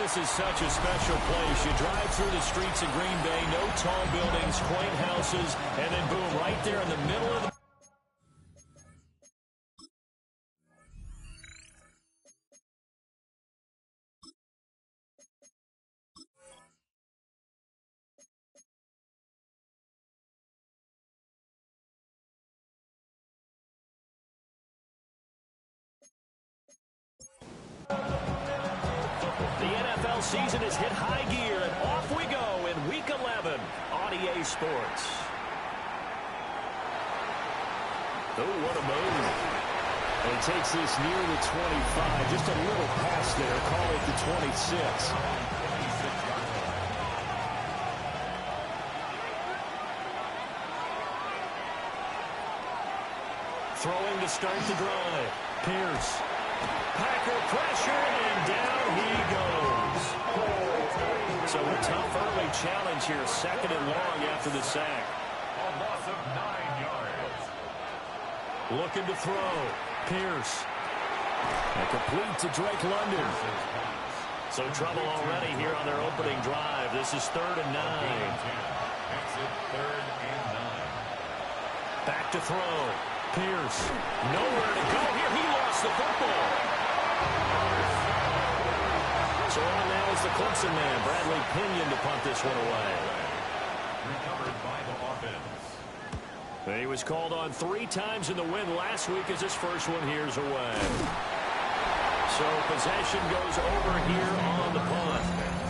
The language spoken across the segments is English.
This is such a special place. You drive through the streets of Green Bay, no tall buildings, quaint houses, and then boom, right there in the middle of the season has hit high gear, and off we go in Week 11 on EA Sports. Oh, what a move. And he takes this near the 25. Just a little pass there. Call it the 26. Throwing to start the drive. Pierce. Packer pressure, and down he goes. So a tough early challenge here, 2nd and long after the sack. A loss of 9 yards. Looking to throw. Pierce. And complete to Drake London. So trouble already here on their opening drive. This is 3rd and 9. Exit 3rd and 9. Back to throw. Pierce. Nowhere to go here. He lost the football. So on now is the Clemson man, Bradley Pinion, to punt this one away. Recovered by the offense. And he was called on 3 times in the win last week as his first one here's away. So possession goes over here on the punt.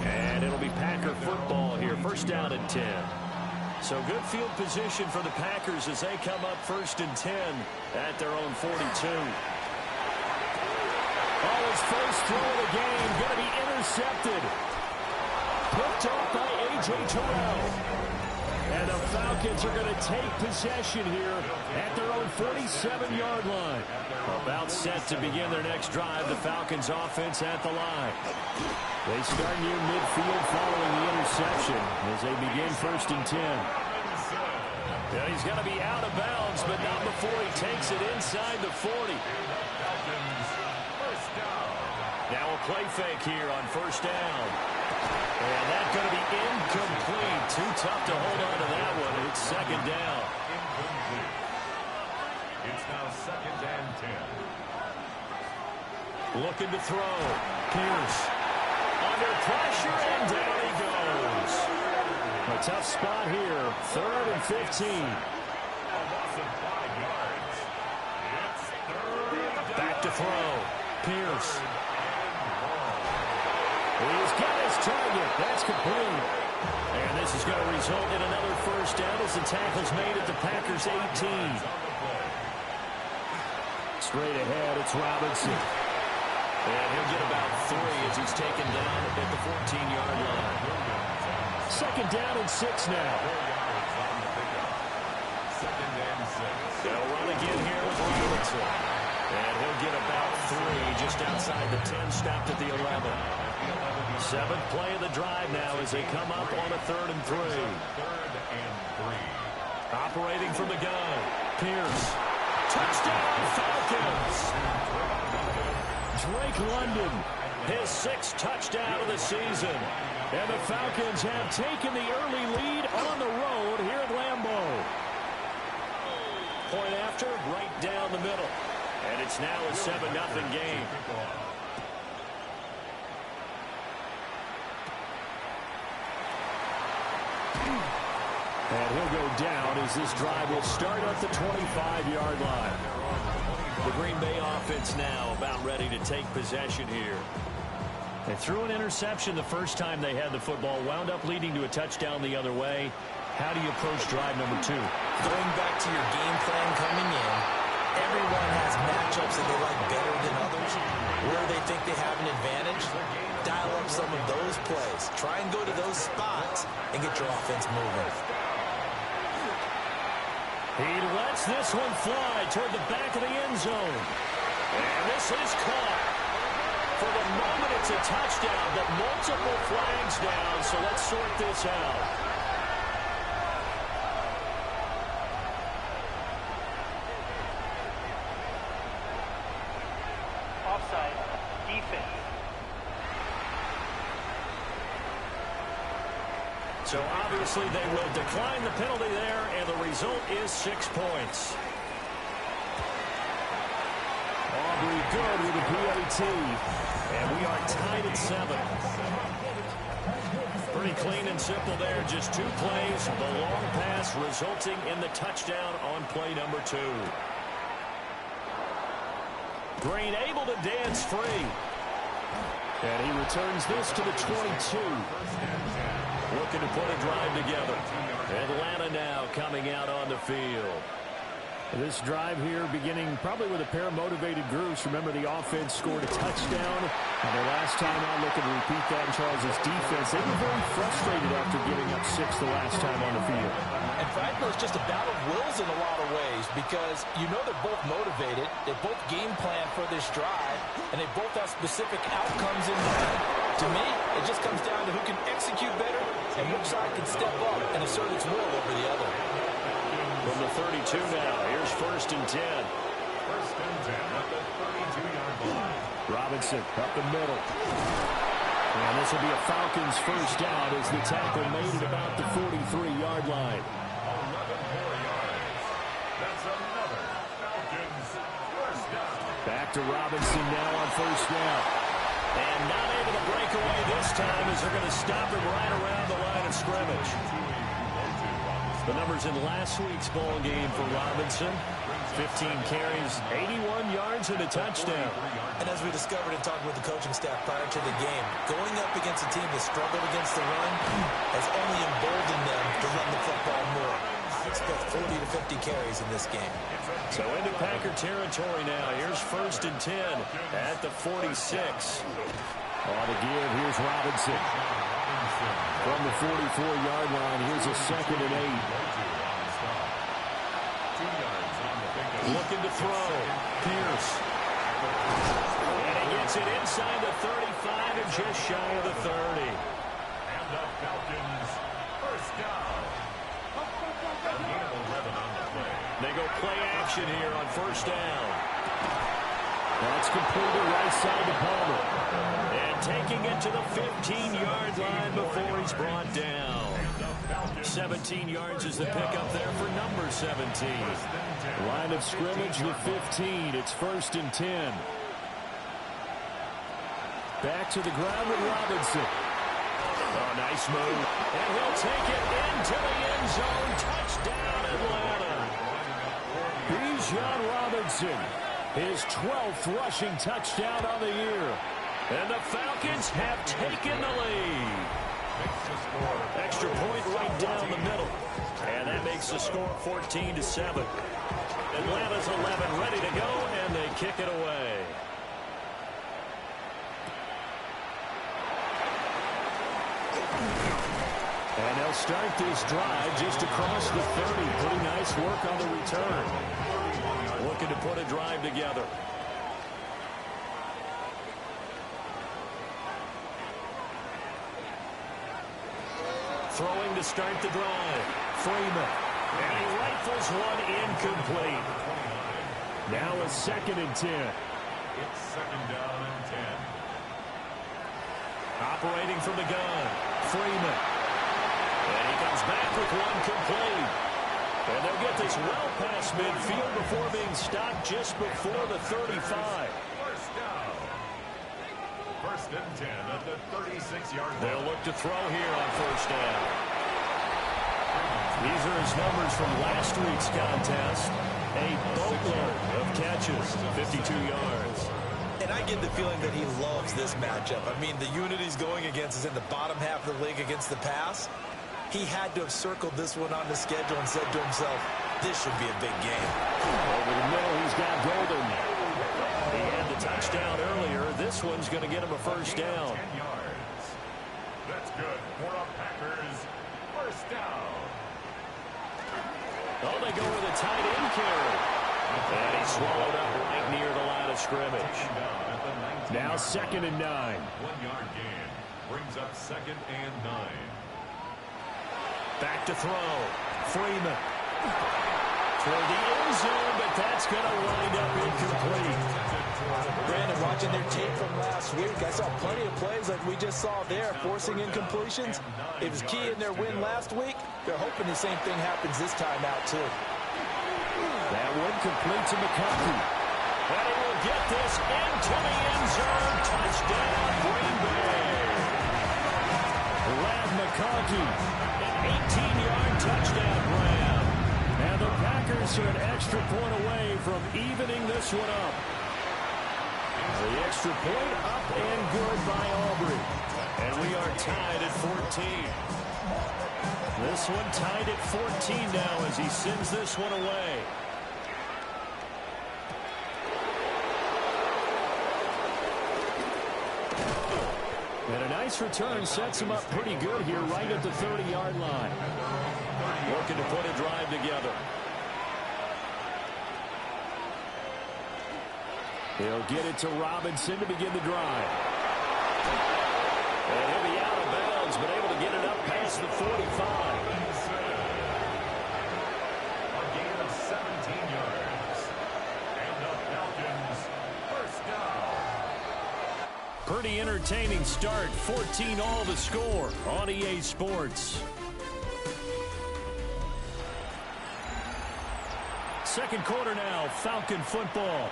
And it'll be Packer football here, 1st down and 10. So good field position for the Packers as they come up 1st and 10 at their own 42. Oh, his first throw of the game going to be intercepted. Picked off by A.J. Terrell. And the Falcons are going to take possession here at their own 47-yard line. About set to begin their next drive, the Falcons offense at the line. They start near midfield following the interception as they begin 1st and 10. Yeah, he's got to be out of bounds, but not before he takes it inside the 40. Now a play fake here on 1st down. And that's going to be incomplete. Too tough to hold on to that one. It's 2nd down. Incomplete. It's now 2nd and 10. Looking to throw. Pierce. Under pressure, and down he goes. A tough spot here. 3rd and 15. A loss of 5 yards. It's 3rd down. Back to throw. Pierce. He's got his target. That's complete. And this is going to result in another 1st down as the tackle's made at the Packers' 18. Straight ahead, it's Robinson. And he'll get about 3 as he's taken down at the 14-yard line. 2nd down and 6 now. 2nd and 6. They'll run again here with Robinson. And he'll get about 3 just outside the 10, stopped at the 11. 7th play of the drive now as they come up on a 3rd and 3. 3rd and 3. Operating from the gun. Pierce. Touchdown, Falcons! Drake London, his 6th touchdown of the season. And the Falcons have taken the early lead on the road here at Lambeau. Point after, right down the middle. And it's now a 7-0 game. And he'll go down as this drive will start at the 25-yard line. The Green Bay offense now about ready to take possession here. They threw an interception the first time they had the football, wound up leading to a touchdown the other way. How do you approach drive number 2? Going back to your game plan coming in, everyone has matchups that they like better than others. Where they think they have an advantage, dial up some of those plays. Try and go to those spots and get your offense moving. He lets this one fly toward the back of the end zone. And this is caught. For the moment, it's a touchdown, but multiple flags down, so let's sort this out. Offside, defense. So obviously they will decline the penalty there, and the result is 6 points. Aubrey good with a PAT, and we are tied at 7. Pretty clean and simple there, just 2 plays. The long pass resulting in the touchdown on play number 2. Green able to dance free. And he returns this to the 22. Looking to put a drive together. Atlanta now coming out on the field. This drive here beginning probably with a pair of motivated groups. Remember, the offense scored a touchdown. And the last time out, looking to repeat that in Charles' defense. They were very frustrated after giving up 6 the last time on the field. And frankly, it's just a battle of wills in a lot of ways because you know they're both motivated. They both game plan for this drive, and they both have specific outcomes in mind. To me, it just comes down to who can execute better and which side can step up and assert its will over the other. From the 32 now, here's 1st and 10. 1st and 10 at the 32-yard line. Robinson up the middle. And this will be a Falcons first down as the tackle made at about the 43-yard line. 11 more yards. That's another Falcons first down. Back to Robinson now on 1st down. And not able to break away this time as they're going to stop him right around the line of scrimmage. The numbers in last week's ball game for Robinson. 15 carries, 81 yards, and a touchdown. And as we discovered in talking with the coaching staff prior to the game, going up against a team that struggled against the run has only emboldened them to run the football more. I expect 40 to 50 carries in this game. So into Packer territory now. Here's 1st and 10 at the 46. On the give, here's Robinson. From the 44-yard line, here's a 2nd and 8. Looking to throw. Pierce. And he gets it inside the 35 and just shy of the 30. And the Falcons first down. They go play action here on 1st down. That's completed right side to Palmer. And taking it to the 15-yard line before he's brought down. 17 yards is the pickup there for number 17. Line of scrimmage, the 15. It's 1st and 10. Back to the ground with Robinson. Oh, nice move. And he'll take it into the end zone. Touchdown, Atlanta. Bijan Robinson, his 12th rushing touchdown on the year. And the Falcons have taken the lead. Extra point right down the middle. And that makes the score 14-7. Atlanta's 11 ready to go, and they kick it away. And they'll start this drive just across the 30. Pretty nice work on the return. Looking to put a drive together. Throwing to start the drive. Freeman. And he rifles one incomplete. Now a 2nd and 10. It's 2nd down and 10. Operating from the gun. Freeman. And he comes back with one complete. And they'll get this well past midfield before being stopped just before the 35. First down. 1st and 10 at the 36-yard line. They'll look to throw here on 1st down. These are his numbers from last week's contest. A boatload of catches, 52 yards. And I get the feeling that he loves this matchup. I mean, the unit he's going against is in the bottom half of the league against the pass. He had to have circled this one on the schedule and said to himself, this should be a big game. Over the middle, he's got Golden. He had the touchdown earlier. This one's going to get him a 1st down. 10 yards. That's good for a Packers first down. Oh, they go with a tight end carry. And he swallowed up right near the line of scrimmage. Now 2nd and 9. 1-yard gain brings up 2nd and 9. Back to throw. Freeman. Toward the end zone, but that's going to wind up incomplete. Brandon, watching their tape from last week, I saw plenty of plays like we just saw there, forcing incompletions. It was key in their win last week. They're hoping the same thing happens this time out, too. That one complete to McConkey. And he will get this into the end zone. Touchdown, Green Bay. Ladd McConkey, an 18-yard touchdown grab. And the Packers are an extra point away from evening this one up. The extra point up and good by Aubrey. And we are tied at 14. This one tied at 14 now as he sends this one away. And a nice return sets him up pretty good here right at the 30-yard line. Working to put a drive together. He'll get it to Robinson to begin the drive. And he'll be out of bounds, but able to get it up past the 45. A gain of 17 yards. And the Falcons, first down. Pretty entertaining start. 14-all the score on EA Sports. Second quarter now, Falcon football.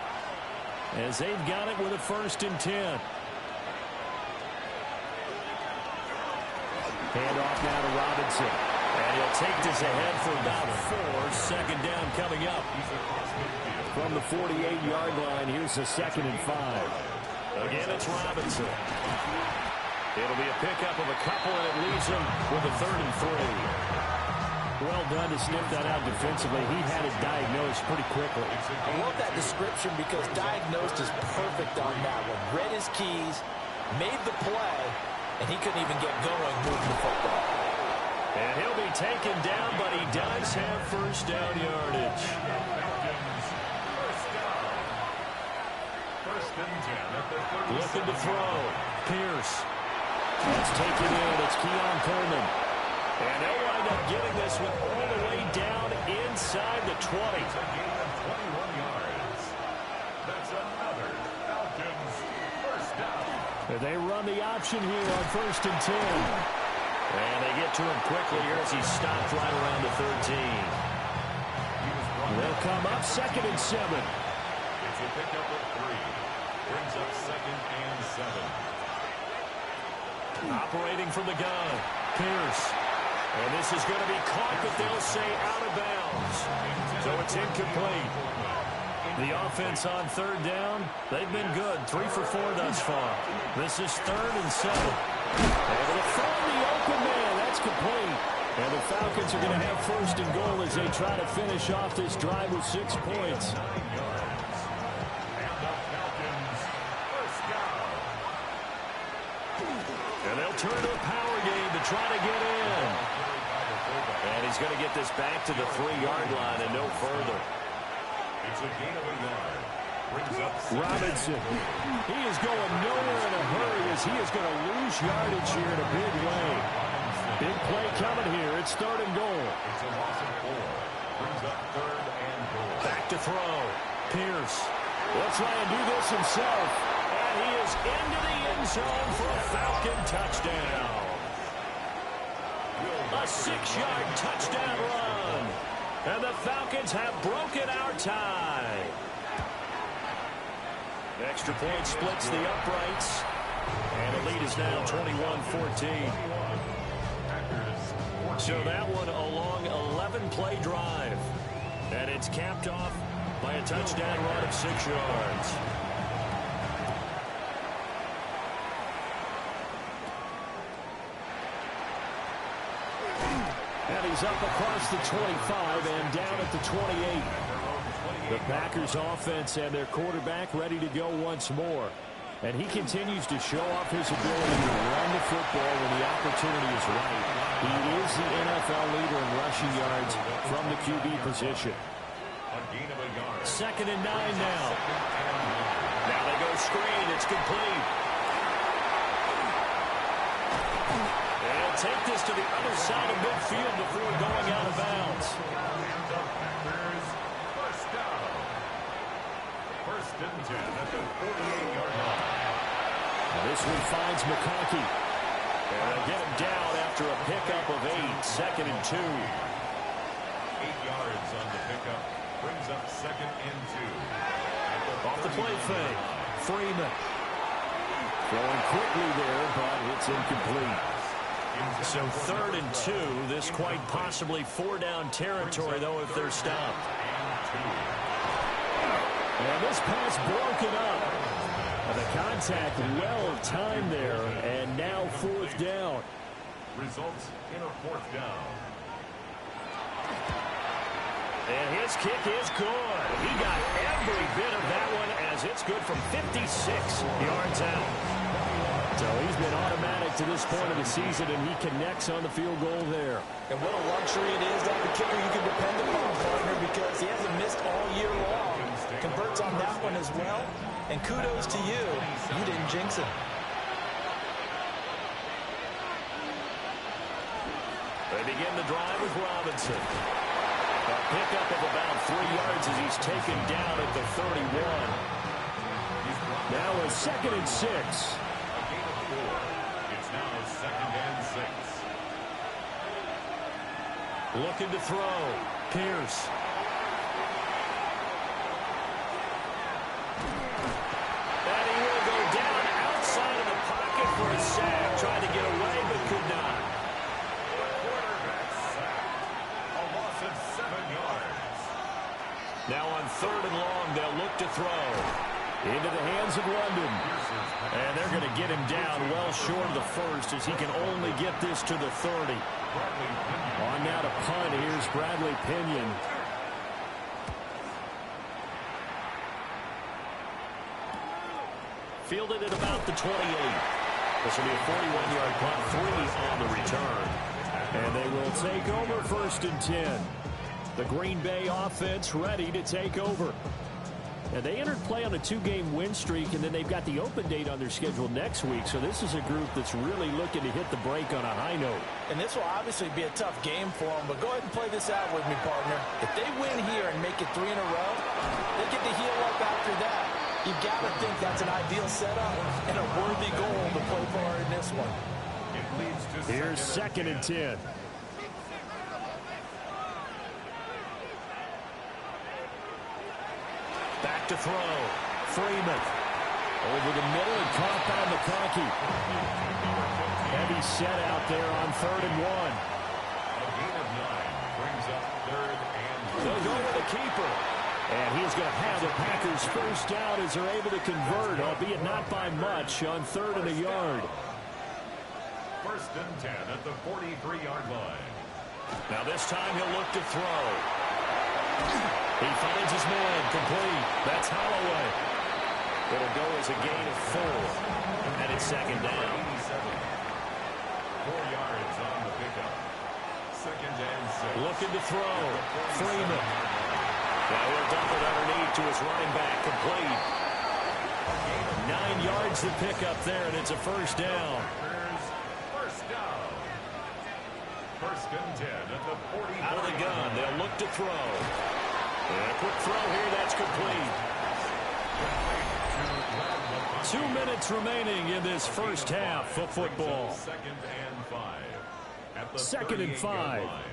As they've got it with a 1st and 10. Hand off now to Robinson. And he'll take this ahead for about 4. Second down coming up. From the 48-yard line, here's the 2nd and 5. Again, it's Robinson. It'll be a pickup of a couple, and it leaves him with a 3rd and 3. Well done to sniff that out defensively. He had it diagnosed pretty quickly. I love that description because diagnosed is perfect on that one. Read his keys, made the play, and he couldn't even get going moving the football. And he'll be taken down, but he does have first down yardage. First and 10 at the 36. Looking to throw. Pierce. Let's take it in. It's Keon Coleman. And they'll wind up getting this one all the way down inside the 20. It's a gain of 21 yards. That's another Falcons first down. And they run the option here on 1st and 10. And they get to him quickly here as he stopped right around the 13. They'll come up 2nd and 7. It's a pickup of 3. Brings up 2nd and 7. Operating from the gun. Pierce. And this is going to be caught, but they'll say out of bounds. So it's incomplete. The offense on 3rd down, they've been good. 3 for 4 thus far. This is 3rd and 7. Able to find the open man. That's complete. And the Falcons are going to have 1st and goal as they try to finish off this drive with 6 points. And they'll turn to a power game to try to get in. And he's going to get this back to the 3-yard line and no further. It's a gain of a yard. Brings up Robinson. He is going nowhere in a hurry as he is going to lose yardage here in a big way. Big play coming here. It's 3rd and goal. It's a loss of 4. Brings up 3rd and goal. Back to throw. Pierce will try and do this himself. And he is into the end zone for a Falcon touchdown. A 6-yard touchdown run. And the Falcons have broken our tie. Extra point splits the uprights. And the lead is now 21-14. So that one a long 11-play drive. And it's capped off by a touchdown run of 6 yards. And he's up across the 25 and down at the 28. The Packers offense and their quarterback ready to go once more. And he continues to show off his ability to run the football when the opportunity is right. He is the NFL leader in rushing yards from the QB position. 2nd and 9 now. Now they go screen. It's complete. They'll take this to the other side of midfield before going out of bounds. First and 10 at the 48-yard line. And this one finds McConkey. And they'll get him down after a pickup of 8, second and 2. 8 yards on the pickup. Brings up second and 2. Off the play fake. Freeman. Throwing quickly there, but it's incomplete. So third and 2. This quite possibly 4-down territory, though, if they're stopped. And this pass broken up. And the contact well timed there, and now 4th down. Results in a 4th down. And his kick is good. He got every bit of that one as it's good from 56 yards out. So he's been automatic to this point of the season, and he connects on the field goal there. And what a luxury it is to have a kicker you can depend upon, partner, because he hasn't missed all year long. Converts on that one as well. And kudos to you. You didn't jinx it. They begin the drive with Robinson. A pickup of about 3 yards as he's taken down at the 31. Now a second and 6. A gain of 4. It's now second and 6. Looking to throw. Pierce. And he will go down outside of the pocket for a sack. Tried to get away, but could not. Quarterback sack. A loss of 7 yards. Now on third and long, they'll look to throw. Into the hands of London. And they're going to get him down well short of the first as he can only get this to the 30. On now to punt, here's Bradley Pinion. Fielded at about the 28. This will be a 41-yard punt, 3 on the return. And they will take over first and 10. The Green Bay offense ready to take over. And they entered play on a 2-game win streak, and then they've got the open date on their schedule next week. So this is a group that's really looking to hit the break on a high note. And this will obviously be a tough game for them, but go ahead and play this out with me, partner. If they win here and make it 3 in a row, they get to heal up after that. You've got to think that's an ideal setup and a worthy goal to play for in this one. It leads to here's second and 10. Back to throw. Freeman. Over the middle and caught by McConkey. Heavy set out there on third and 1. A gain of 9 brings up third and 1. They'll go with the keeper. And he's going to have the Packers first down as they're able to convert, albeit not by much, on third and a yard. First and 10 at the 43-yard line. Now this time he'll look to throw. He finds his man, complete. That's Holloway. It'll go as a gain of 4. And it's second down. 4 yards on the pickup. Second and 6. Looking to throw. Freeman. Now he'll dump it underneath to his running back, complete. 9 yards to pick up there, and it's a first down. First down. First and 10 at the 40. Out of the gun, they'll look to throw. And a quick throw here, that's complete. 2 minutes remaining in this first half of football. Second and 5. At the Second and 5. line.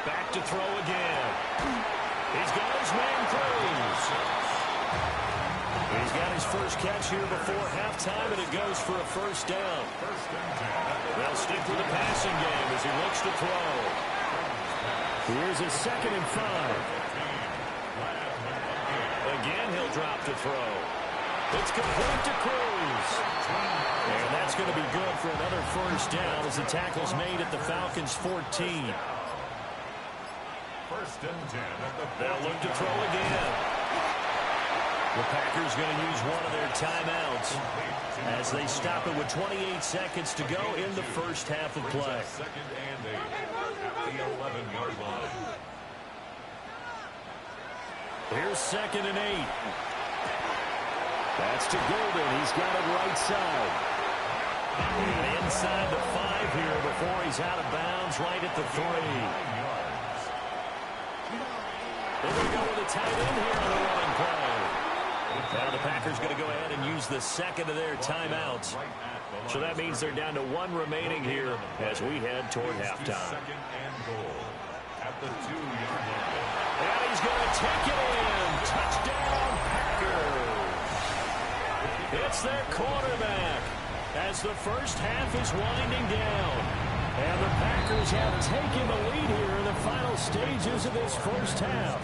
Back to throw again. He's got his man Cruz. He's got his first catch here before halftime, and it goes for a first down. First and 10. They'll stick with the passing game as he looks to throw. Here's a second and 5. Again, he'll drop to throw. It's complete to Cruz. And that's going to be good for another first down as the tackle's made at the Falcons' 14. First and 10 at the 40. They'll look to throw again. The Packers going to use one of their timeouts as they stop it with 28 seconds to go in the first half of play. Second and 8 at the 11-yard line. Here's second and 8. That's to Golden. He's got it right side. And inside the 5 here before he's out of bounds right at the 3. They're going to go with a tight end here on the running play. Now the Packers going to go ahead and use the second of their timeouts. So that means they're down to one remaining here as we head toward halftime. Second and goal at the 2-yard line. And he's going to take it in. Touchdown, Packers. It's their quarterback as the first half is winding down. And the Packers have taken the lead here in the final stages of this first half.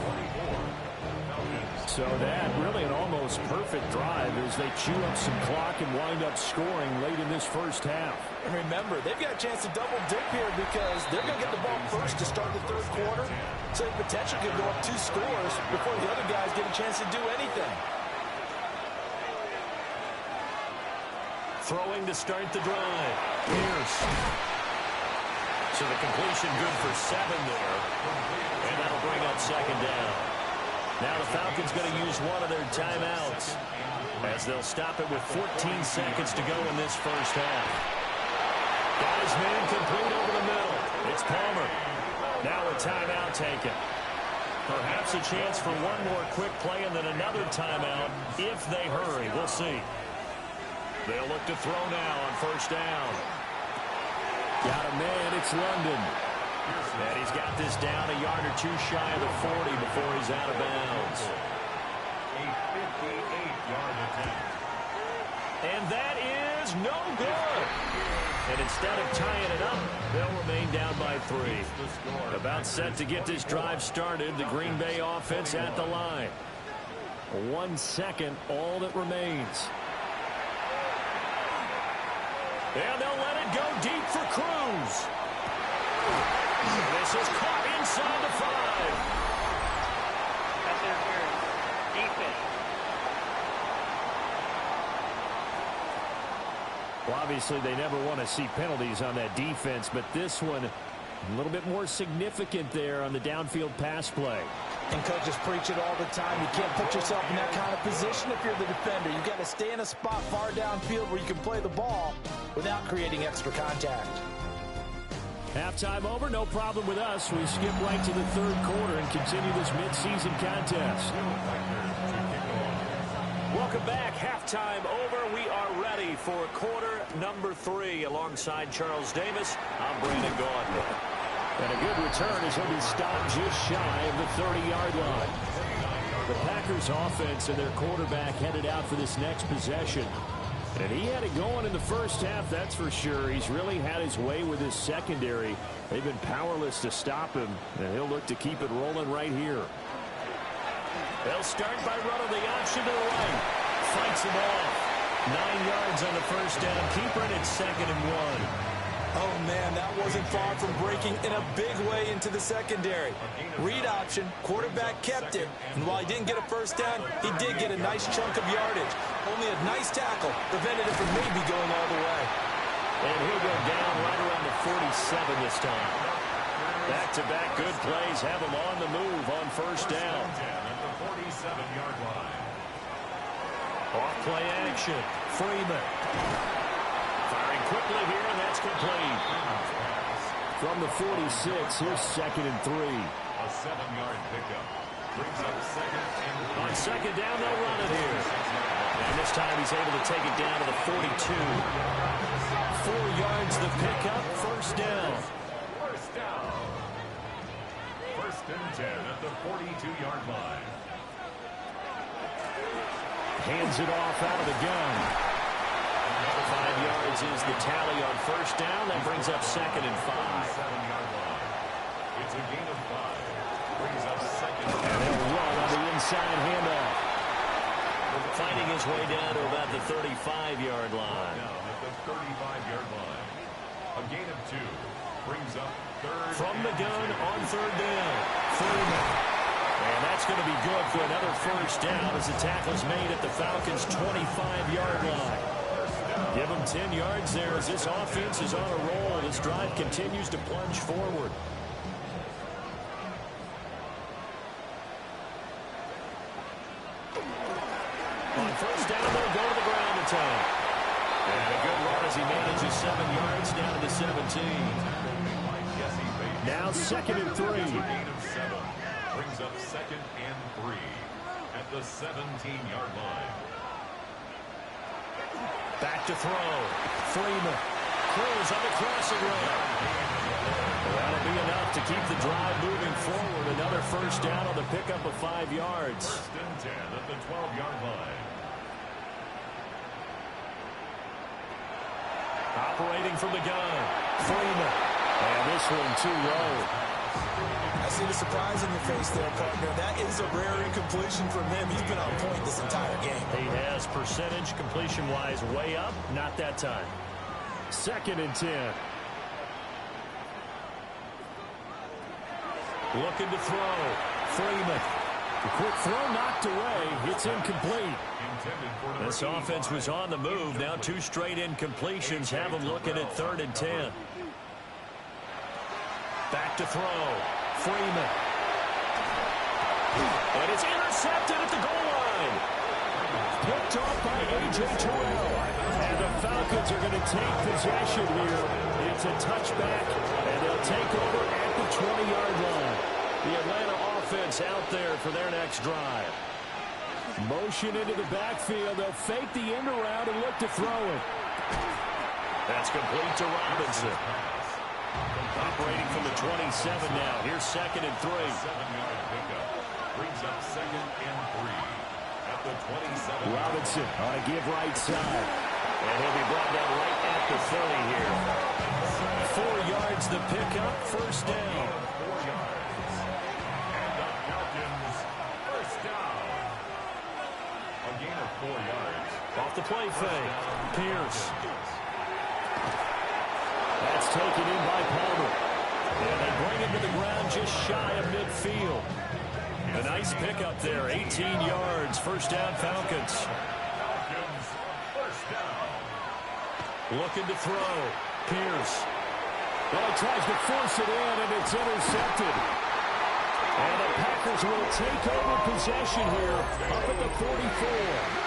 So that really an almost perfect drive as they chew up some clock and wind up scoring late in this first half. And remember, they've got a chance to double dip here because they're going to get the ball first to start the third quarter. So they potentially could go up 2 scores before the other guys get a chance to do anything. Throwing to start the drive. Pierce. So the completion good for 7 there. And that'll bring up second down. Now the Falcons going to use one of their timeouts as they'll stop it with 14 seconds to go in this first half. Got his man complete over the middle. It's Palmer. Now a timeout taken. Perhaps a chance for one more quick play and then another timeout if they hurry. We'll see. They'll look to throw now on first down. Got a man. It's London. And he's got this down a yard or 2 shy of the 40 before he's out of bounds. A 58-yard attempt. And that is no good. And instead of tying it up, they'll remain down by 3. About set to get this drive started. The Green Bay offense at the line. 1 second, all that remains. And they'll let it go deep for Cruz. This is caught inside the 5. That's their defense. Well, obviously, they never want to see penalties on that defense, but this one a little bit more significant there on the downfield pass play. And coaches preach it all the time. You can't put yourself in that kind of position if you're the defender. You've got to stay in a spot far downfield where you can play the ball without creating extra contact. Halftime over, no problem with us. We skip right to the third quarter and continue this midseason contest. Welcome back. Halftime over. We are ready for quarter number 3. Alongside Charles Davis, I'm Brandon Gaudin. And a good return as he'll be stopped just shy of the 30-yard line. The Packers offense and their quarterback headed out for this next possession. And he had it going in the first half, that's for sure. He's really had his way with his secondary. They've been powerless to stop him, and he'll look to keep it rolling right here. They'll start by running the option to the right. Fights him off. 9 yards on the first down. Keeper, and it's 2nd and 1. Oh, man, that wasn't far from breaking in a big way into the secondary. Read option, quarterback kept it, and while he didn't get a first down, he did get a nice chunk of yardage. Only a nice tackle prevented it from maybe going all the way. And he'll go down right around the 47 this time. Back-to-back good plays have him on the move on first down. At the 47-yard line. Off-play action. Freeman. Firing quickly here, and that's complete. From the 46, here's 2nd and 3. A 7-yard pickup. Brings up 2nd and 3. On second down, they'll run it here. And this time he's able to take it down to the 42. 4 yards the pickup, first down. First down. 1st and 10 at the 42-yard line. Hands it off out of the gun. 5 yards is the tally on first down. That brings up 2nd and 5. 7-yard line. It's a gain of 5. Brings up 2nd. And they'll run on the inside handoff. Fighting his way down to about the 35-yard line. Down at the 35-yard line. A gain of 2. Brings up 3rd. From the gun on 3rd down. Freeman. And that's going to be good for another first down as the tackle's made at the Falcons' 25-yard line. Give them 10 yards there as this offense is on a roll. This drive continues to plunge forward. On first down, they'll go to the ground attack. And a good run as he manages 7 yards down to the 17. Now 2nd and 3. Brings up 2nd and 3 at the 17-yard line. Back to throw. Freeman clears on the crossing route. That'll be enough to keep the drive moving forward. Another first down on the pickup of 5 yards. 1st and 10 at the 12-yard line. Operating from the gun. Freeman. And this one too low. I see the surprise in your face there, partner. That is a rare incompletion from him. He's been on point this entire game. He has percentage completion-wise way up. Not that time. 2nd and 10. Looking to throw. Freeman. The quick throw knocked away. It's incomplete. This offense was on the move. Now 2 straight incompletions have them looking at 3rd and 10. Back to throw. Freeman. And it's intercepted at the goal line. Picked off by A.J. Terrell. And the Falcons are going to take possession here. It's a touchback, and they'll take over at the 20-yard line. The Atlanta offense out there for their next drive. Motion into the backfield. They'll fake the end around and look to throw it. That's complete to Robinson. Operating from the 27 now. Here's 2nd and 3. 7-yard pickup. Brings up 2nd and 3 at the 27. Robinson on a give right side. And he'll be brought down right at the 30 here. 4 yards the pickup. First down. 4 yards. And the Falcons first down. A gain of 4 yards. Off the play fake. Pierce. That's taken in by Palmer. And they bring him to the ground just shy of midfield. A nice pickup there. 18 yards. First down, Falcons. Falcons first down. Looking to throw. Pierce. Well, he tries to force it in, and it's intercepted. And the Packers will take over possession here up at the 44.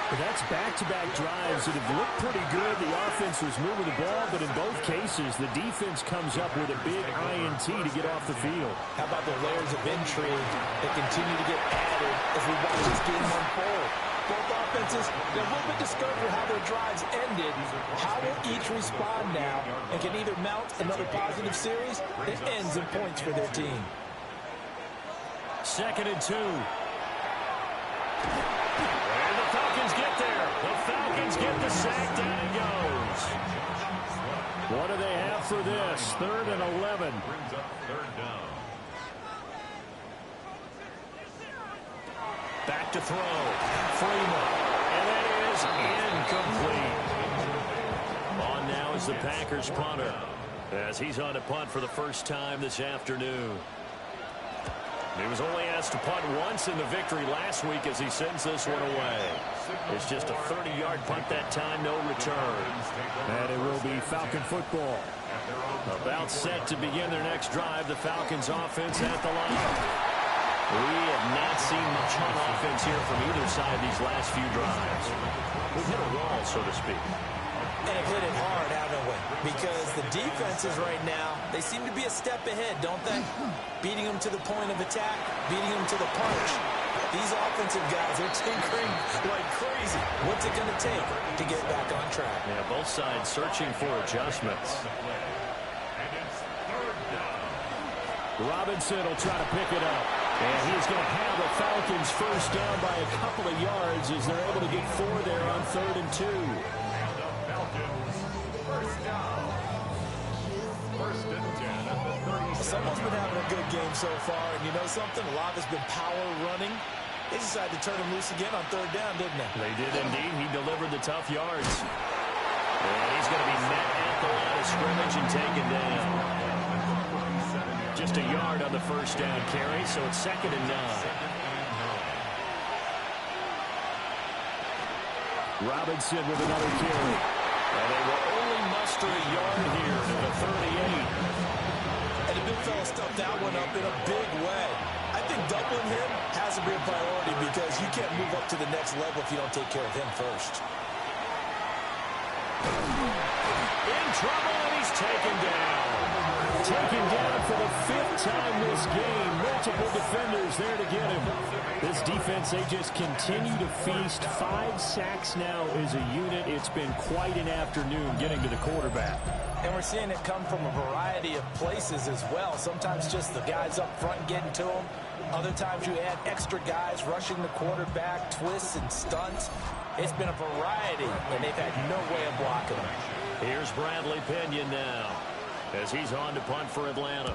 That's back-to-back drives that have looked pretty good. The offense was moving the ball, but in both cases, the defense comes up with a big INT to get off the field. How about the layers of intrigue that continue to get added as we watch this game unfold? Both offenses, they're a little bit discouraged with how their drives ended. How will each respond now and can either mount another positive series that ends in points for their team? 2nd and 2. And the Falcons get there. The Falcons get the sack. Down it goes. What do they have for this? 3rd and 11. Brings up 3rd down. Back to throw. Freeman. And that is incomplete. On now is the Packers punter, as he's on to punt for the first time this afternoon. He was only asked to punt once in the victory last week as he sends this one away. It's just a 30-yard punt that time, no return. And it will be Falcon football. About set to begin their next drive. The Falcons offense at the line. We have not seen much on offense here from either side these last few drives. We've hit a wall, so to speak. And have hit it hard, haven't we? Because the defenses right now, they seem to be a step ahead, don't they? Beating them to the point of attack, beating them to the punch. These offensive guys are tinkering like crazy. What's it going to take to get back on track? Yeah, both sides searching for adjustments. And it's 3rd down. Robinson will try to pick it up. And he's going to have the Falcons first down by a couple of yards as they're able to get 4 there on 3rd and 2. Falcons first down. 1st and 10 at the 37. Someone's been having a good game so far, and you know something? A lot has been power running. They decided to turn him loose again on 3rd down, didn't they? They did indeed. He delivered the tough yards. And he's going to be met at the line of scrimmage and taken down. Just a yard on the first down carry, so it's 2nd and 9. Robinson with another carry. And they will only muster a yard here to the 38. And the big fella stuffed that one up in a big way. I think doubling him has to be a priority because you can't move up to the next level if you don't take care of him first. In trouble, and he's taken down. taken down for the 5th time this game. Multiple defenders there to get him. This defense, they just continue to feast. 5 sacks now as a unit. It's been quite an afternoon getting to the quarterback. And we're seeing it come from a variety of places as well. Sometimes just the guys up front getting to him. Other times you add extra guys rushing the quarterback, twists and stunts. It's been a variety, and they've had no way of blocking him. Here's Bradley Pinion now as he's on to punt for Atlanta.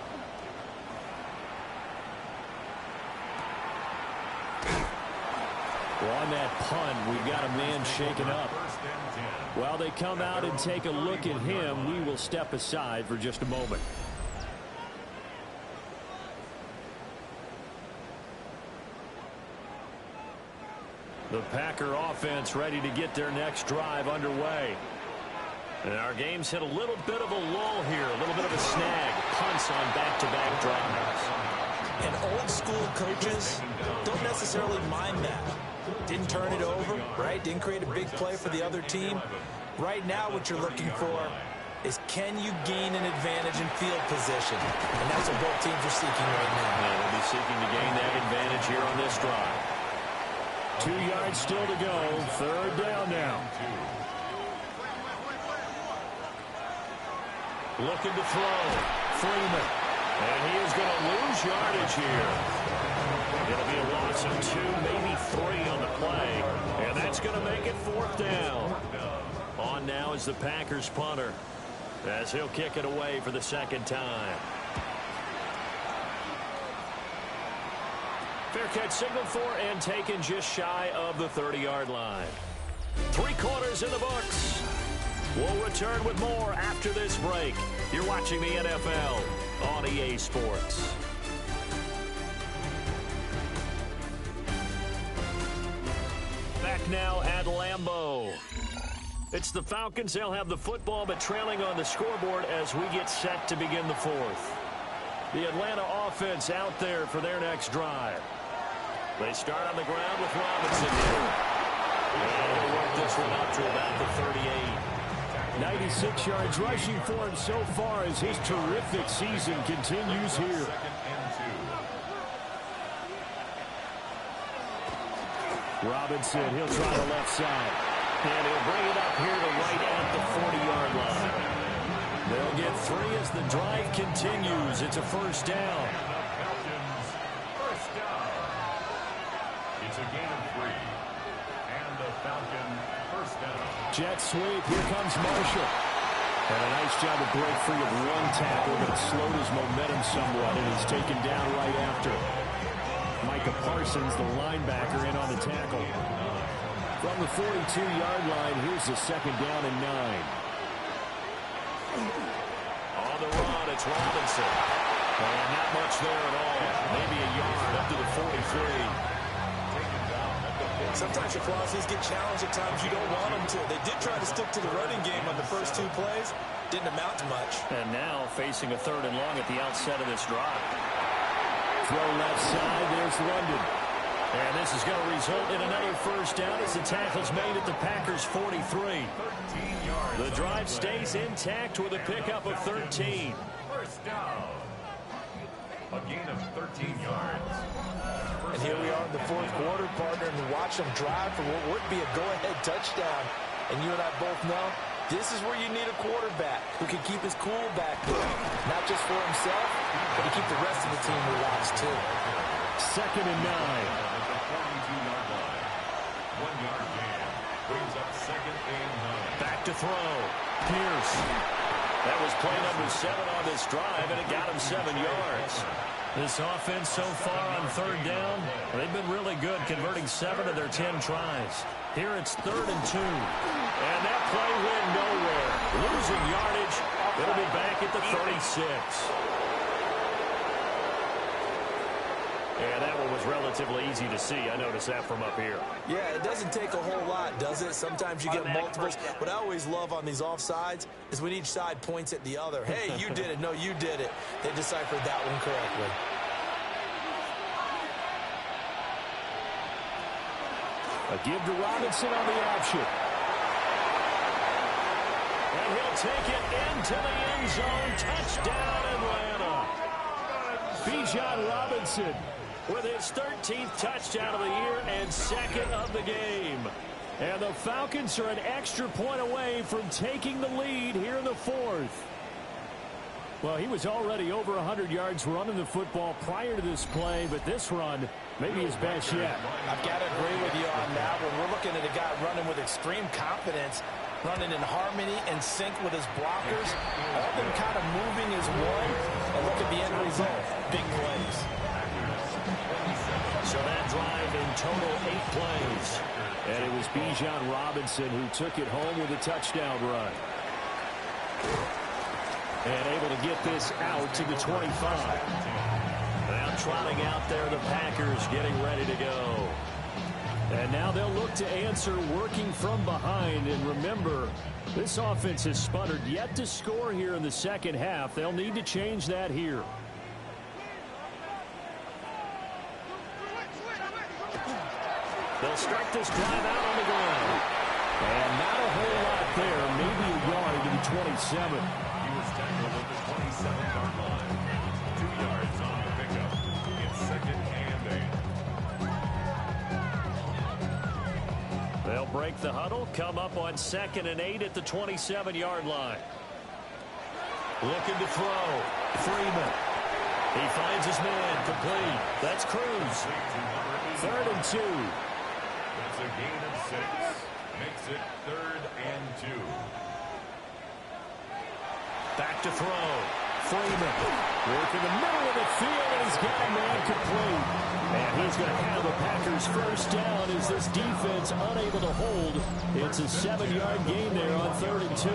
Well, on that punt, we've got a man shaken up. While they come out and take a look at him, we will step aside for just a moment. The Packer offense ready to get their next drive underway. And our game's hit a little bit of a lull here, a little bit of a snag. Punts on back-to-back drives. And old-school coaches don't necessarily mind that. Didn't turn it over, right? Didn't create a big play for the other team. Right now what you're looking for is, can you gain an advantage in field position? And that's what both teams are seeking right now. And they'll be seeking to gain that advantage here on this drive. 2 yards still to go. 3rd down now. Looking to throw. Freeman. And he is going to lose yardage here. It'll be a loss of 2, maybe 3 on the play. And that's going to make it 4th down. On now is the Packers punter, as he'll kick it away for the 2nd time. Fair catch signaled for and taken just shy of the 30-yard line. 3 quarters in the books. We'll return with more after this break. You're watching the NFL on EA Sports. Back now at Lambeau. It's the Falcons. They'll have the football, but trailing on the scoreboard as we get set to begin the 4th. The Atlanta offense out there for their next drive. They start on the ground with Robinson here. And they'll work this one up to about the 38. 96 yards rushing for him so far as his terrific season continues here. Robinson, he'll try the left side. And he'll bring it up here to right at the 40-yard line. They'll get 3 as the drive continues. It's a 1st down. First down. It's a gain of 3. And the Falcon first down. Jet sweep. Here comes Marshall. And a nice job to break free of 1 tackle, but it slowed his momentum somewhat, and he's taken down right after. Micah Parsons, the linebacker, in on the tackle. From the 42-yard line, here's the 2nd down and 9. On the run, it's Robinson. And not much there at all. Maybe a yard up to the 43. Sometimes your crosses get challenged at times you don't want them to. They did try to stick to the running game on the first 2 plays. Didn't amount to much. And now facing a 3rd and long at the outset of this drive. Throw left side. There's London. And this is going to result in another 1st down as the tackle's made at the Packers' 43. The drive stays intact with a pickup of 13. First down. A gain of 13 yards. And here we are in the 4th quarter, partner, and watch them drive for what would be a go-ahead touchdown. And you and I both know this is where you need a quarterback who can keep his cool back there. Not just for himself, but to keep the rest of the team relaxed, too. 2nd and 9. 42-yard line. 1-yard gain. Brings up 2nd and 9. Back to throw. Pierce. That was play number 7 on this drive, and it got him 7 yards. This offense so far on 3rd down, they've been really good, converting 7 of their 10 tries. Here it's 3rd and 2. And that play went nowhere. Losing yardage. It'll be back at the 36. And that one was relatively easy to see. I noticed that from up here. Yeah, it doesn't take a whole lot, does it? Sometimes you get multiples. What I always love on these offsides is when each side points at the other. Hey, you did it. No, you did it. They deciphered that one correctly. A give to Robinson on the option. And he'll take it into the end zone. Touchdown, Atlanta. Bijan Robinson with his 13th touchdown of the year and second of the game. And the Falcons are an extra point away from taking the lead here in the fourth. Well, he was already over 100 yards running the football prior to this play, but this run may be his best yet. I've got to agree with you on that one. We're looking at a guy running with extreme confidence, running in harmony and sync with his blockers. All of them kind of moving as one. And look at the end result. Big plays. So that drive in total 8 plays. And it was Bijan Robinson who took it home with a touchdown run. And able to get this out to the 25. Now trotting out there, the Packers getting ready to go. And now they'll look to answer working from behind. And remember, this offense has sputtered yet to score here in the second half. They'll need to change that here. They'll start this drive out on the ground. And not a whole lot there. Maybe a yard to the 27. He was tackled at the 27-yard line. 2 yards on the pickup. It's second and 8. They'll break the huddle, come up on 2nd and 8 at the 27-yard line. Looking to throw. Freeman. He finds his man. Complete. That's Cruz. 3rd and 2. That's a gain of 6. Makes it 3rd and 2. Back to throw. Freeman. Work in the middle of the field, and he's got a man complete. And he's going to have the Packers first down as this defense unable to hold. It's a 7-yard gain there on 3rd and 2.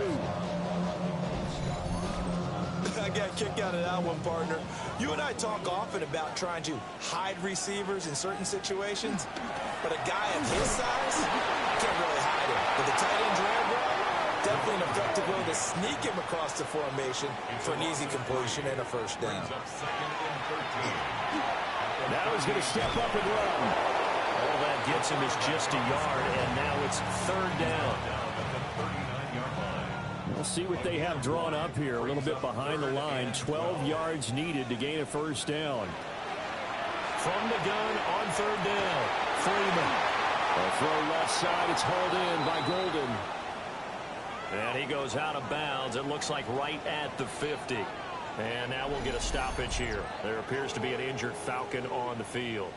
I got a kick out of that one, partner. You and I talk often about trying to hide receivers in certain situations, but a guy of his size, you can't really hide him. With the tight end drag route, definitely an effective way to sneak him across the formation for an easy completion and a first down. Now he's going to step up and run. All that gets him is just a yard, and now it's 3rd down. We'll see what they have drawn up here. A little bit behind the line. 12 yards needed to gain a first down. From the gun on 3rd down. Freeman. A throw left side. It's hauled in by Golden. And he goes out of bounds. It looks like right at the 50. And now we'll get a stoppage here. There appears to be an injured Falcon on the field.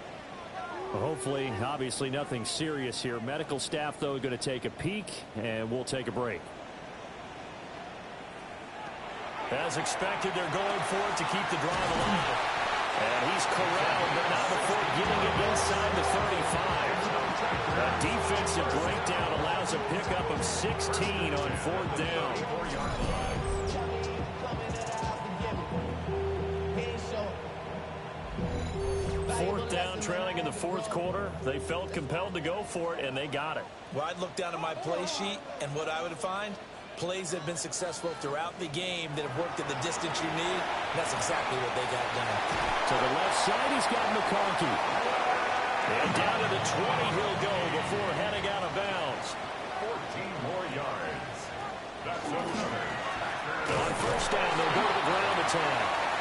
Well, hopefully, obviously nothing serious here. Medical staff, though, going to take a peek, and we'll take a break. As expected, they're going for it to keep the drive alive. And he's corralled, but not before getting it inside the 35. A defensive breakdown allows a pickup of 16 on 4th down. 4th down, trailing in the 4th quarter. They felt compelled to go for it, and they got it. Well, I'd look down at my play sheet, and what I would find, plays that have been successful throughout the game that have worked at the distance you need. That's exactly what they got done. To the left side, he's got McConkey. And down to the 20 he'll go before heading out of bounds. 14 more yards. That's over. On first down, they'll go to the ground attack.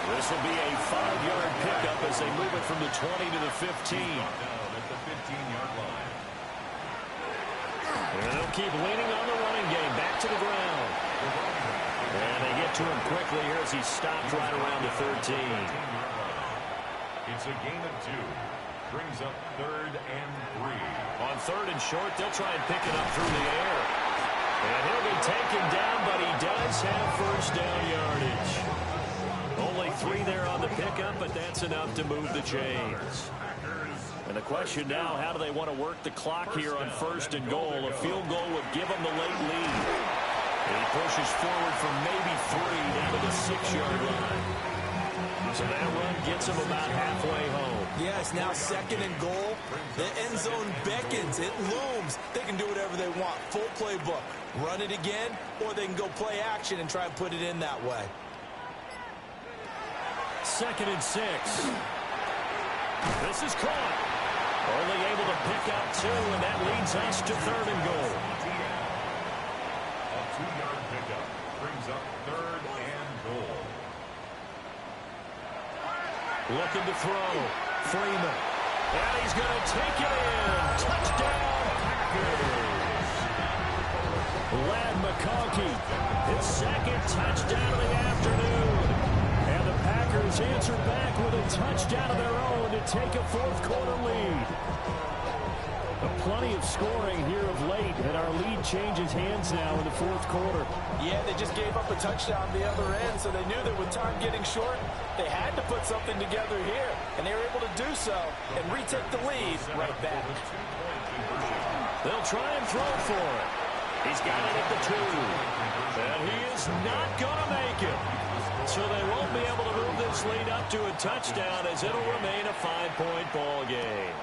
This will be a 5-yard pickup as they move it from the 20 to the 15. Down at the 15-yard line. And they'll keep leaning on the running game. Back to the ground. And they get to him quickly here as he stopped right around the 13. It's a gain of 2. Brings up 3rd and 3. On 3rd and short, they'll try and pick it up through the air. And he'll be taken down, but he does have first down yardage. Only 3 there on the pickup, but that's enough to move the chains. And the question now, how do they want to work the clock here on 1st and goal? A field goal would give them the late lead. And he pushes forward from maybe 3 down to the 6-yard line. So that run gets him about halfway home. Yeah, it's now 2nd and goal. The end zone beckons. It looms. They can do whatever they want. Full playbook. Run it again, or they can go play action and try and put it in that way. 2nd and 6. This is caught. Only able to pick up 2, and that leads us to 3rd and goal. A 2-yard up 3rd and goal. Looking to throw. Freeman. And he's going to take it in. Touchdown, Packers. Ladd McConkey, his 2nd touchdown of the afternoon. And the Packers answer back with a touchdown of their own to take a 4th quarter lead. Plenty of scoring here of late, and our lead changes hands now in the 4th quarter. Yeah, they just gave up a touchdown the other end, so they knew that with time getting short, they had to put something together here, and they were able to do so and retake the lead right back. They'll try and throw for it. He's got it at the 2, and he is not going to make it. So they won't be able to move this lead up to a touchdown, as it'll remain a 5-point ball game.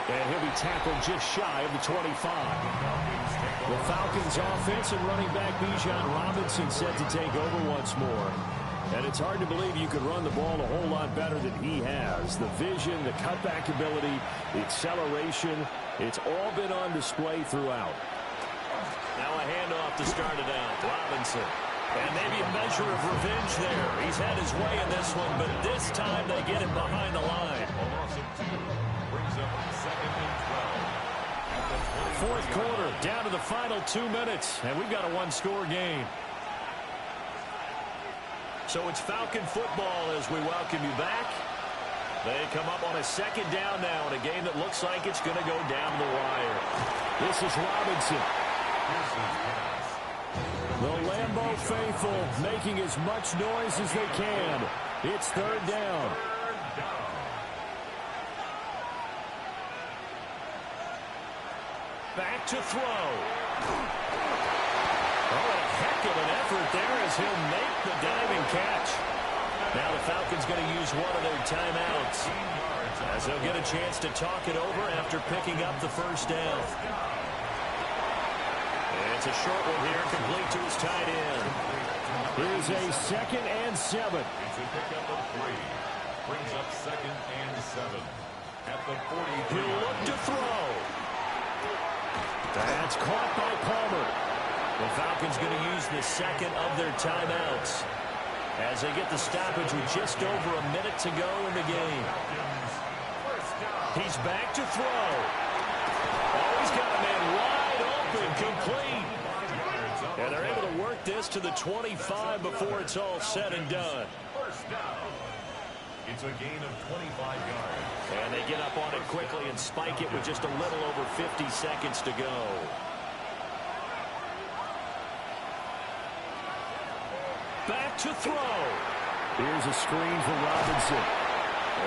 And he'll be tackled just shy of the 25. The Falcons offense and running back Bijan Robinson set to take over once more. And it's hard to believe you could run the ball a whole lot better than he has. The vision, the cutback ability, the acceleration, it's all been on display throughout. Now a handoff to start it out. Robinson. And maybe a measure of revenge there. He's had his way in this one, but this time they get him behind the line. Brings up 2nd and 12. 4th quarter, down to the final 2 minutes, and we've got a 1-score game. So it's Falcon football as we welcome you back. They come up on a 2nd down now in a game that looks like it's going to go down the wire. This is Robinson. The Lambeau faithful making as much noise as they can. It's 3rd down. Back to throw. Oh, a heck of an effort there as he'll make the diving catch. Now the Falcons going to use one of their timeouts as they'll get a chance to talk it over after picking up the 1st down. And it's a short one here, complete to his tight end. Here's a 2nd and 7. It's a pickup of 3. Brings up 2nd and 7. At the 43. He'll look to throw. That's caught by Palmer. The Falcons going to use the 2nd of their timeouts as they get the stoppage with just over a minute to go in the game. He's back to throw. Oh, he's got a man wide open, complete. And they're able to work this to the 25 before it's all said and done. 1st down. It's a gain of 25 yards. And they get up on it quickly and spike it with just a little over 50 seconds to go. Back to throw. Here's a screen for Robinson.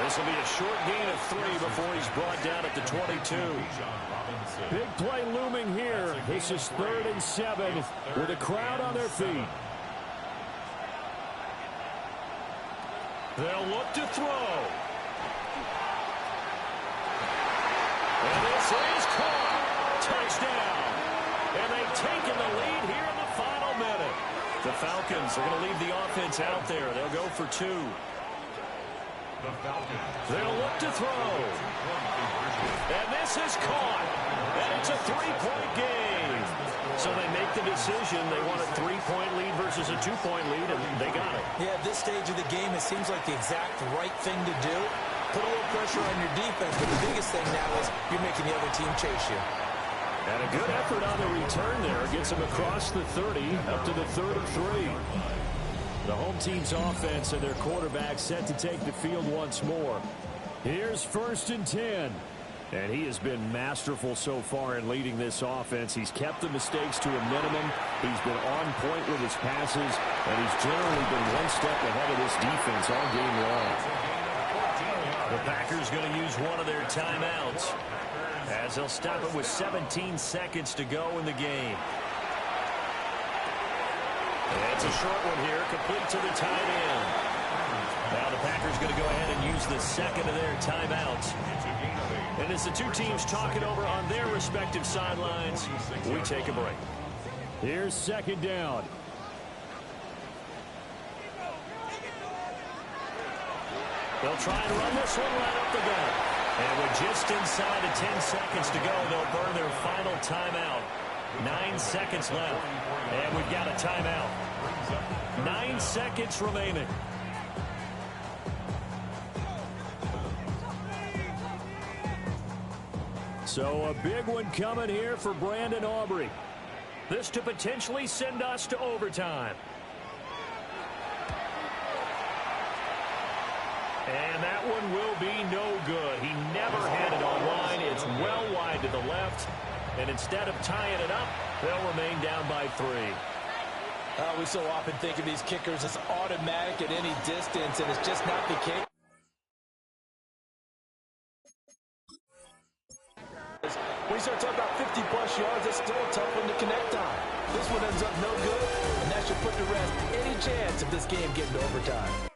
This will be a short gain of 3 before he's brought down at the 22. Big play looming here. This is 3rd and 7 with a crowd on their feet. They'll look to throw. And this is caught. Touchdown. And they've taken the lead here in the final minute. The Falcons are going to leave the offense out there. They'll go for 2. They'll look to throw. And this is caught. And it's a 3-point game. So they make the decision. They want a 3-point lead versus a 2-point lead, and they got it. Yeah, at this stage of the game, it seems like the exact right thing to do. Put a little pressure on your defense, but the biggest thing now is you're making the other team chase you. And a good effort on the return there. Gets them across the 30, up to the 33. The home team's offense and their quarterback set to take the field once more. Here's 1st and 10. And he has been masterful so far in leading this offense. He's kept the mistakes to a minimum. He's been on point with his passes. And he's generally been one step ahead of this defense all game long. The Packers going to use one of their timeouts as they'll stop it with 17 seconds to go in the game. And it's a short one here, complete to the tight end. Now the Packers going to go ahead and use the 2nd of their timeouts. And as the two teams talk it over on their respective sidelines, we take a break. Here's 2nd down. They'll try and run this one right up the gut. And with just inside of 10 seconds to go, they'll burn their final timeout. 9 seconds left. And we've got a timeout. 9 seconds remaining. So a big one coming here for Brandon Aubrey. This to potentially send us to overtime. And that one will be no good. He never had it online. It's well wide to the left. And instead of tying it up, they'll remain down by 3. We so often think of these kickers as automatic at any distance, and it's just not the case. When you start talking about 50-plus yards, that's still a tough one to connect on. This one ends up no good, and that should put to rest any chance of this game getting to overtime.